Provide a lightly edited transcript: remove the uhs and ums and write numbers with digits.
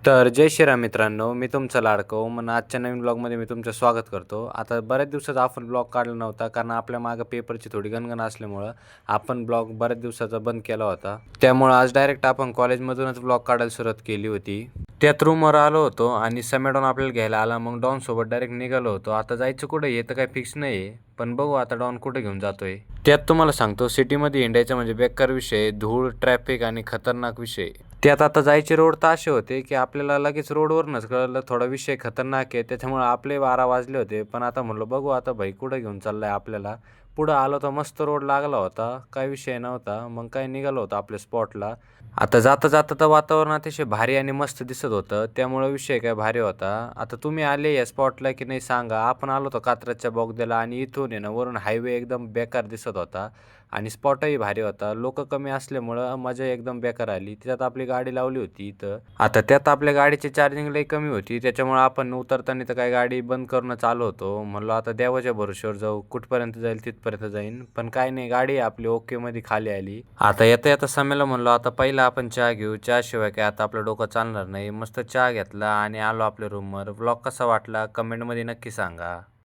तर जय श्रीराम मित्रांनो, मी तुमचा लाडका ओम आजच्या नवीन ब्लॉगमध्ये मी तुमचं स्वागत करतो. आता बऱ्याच दिवसाचा आपण ब्लॉग काढला नव्हता कारण आपल्या मागं पेपरची थोडी गणगण असल्यामुळं आपण ब्लॉग बऱ्याच दिवसाचा बंद केला होता. त्यामुळं आज डायरेक्ट आपण कॉलेजमधूनच ब्लॉग काढायला सुरुवात केली होती. त्यात रूमवर आलो होतो आणि समीर डॉन आपल्याला घ्यायला आला. मग डॉनसोबत डायरेक्ट निघालो होतो. आता जायचं कुठं हे तर काही फिक्स नाही आहे, पण बघू आता डॉन कुठे घेऊन जातोय. त्यात तुम्हाला सांगतो, सिटीमध्ये हिंडायचं म्हणजे बेकार विषय, धूळ, ट्रॅफिक आणि खतरनाक विषय. त्यात आता जायचे रोड तर असे होते की आपल्याला लगेच रोडवरूनच कळलं थोडा विषय खतरनाक आहे. त्याच्यामुळे आपले 12 वाजले होते. पण आता म्हणलो बघू आता भाई कुठं घेऊन चाललाय आपल्याला. पुढं आलो तर मस्त रोड लागला होता, काही विषय नव्हता. मग काय निघालो होतो आपल्या स्पॉटला. आता जाता जाता तर वातावरण अतिशय भारी आणि मस्त दिसत होतं, त्यामुळे विषय काय भारी होता. आता तुम्ही आले या स्पॉटला की नाही सांगा. आपण आलो होतो कात्रजच्या बोगद्याला आणि इथून आहे ना वरून हायवे एकदम बेकार दिसत होता आणि स्पॉटही भारी होता. लोक कमी असल्यामुळं मजा एकदम बेकार आली. त्यात आपली गाडी लावली होती इथं. आता त्यात आपल्या गाडीची चार्जिंग लई कमी होती, त्याच्यामुळे आपण उतरताना तर काय गाडी बंद करूनच आलो होतो. म्हणलो आता देवाच्या भरोश्यावर जाऊ, कुठपर्यंत जाईल तिथपर्यंत जाईन. पण काय नाही, गाडी आपली ओकेमध्ये खाली आली. आता येता येता समेला म्हणलो आता पहिला आपण चहा घेऊ, चहाशिवाय काय आता आपलं डोकं चालणार नाही. मस्त चहा घेतला आणि आलो आपल्या रूमवर. व्लॉग कसा वाटला कमेंटमध्ये नक्की सांगा.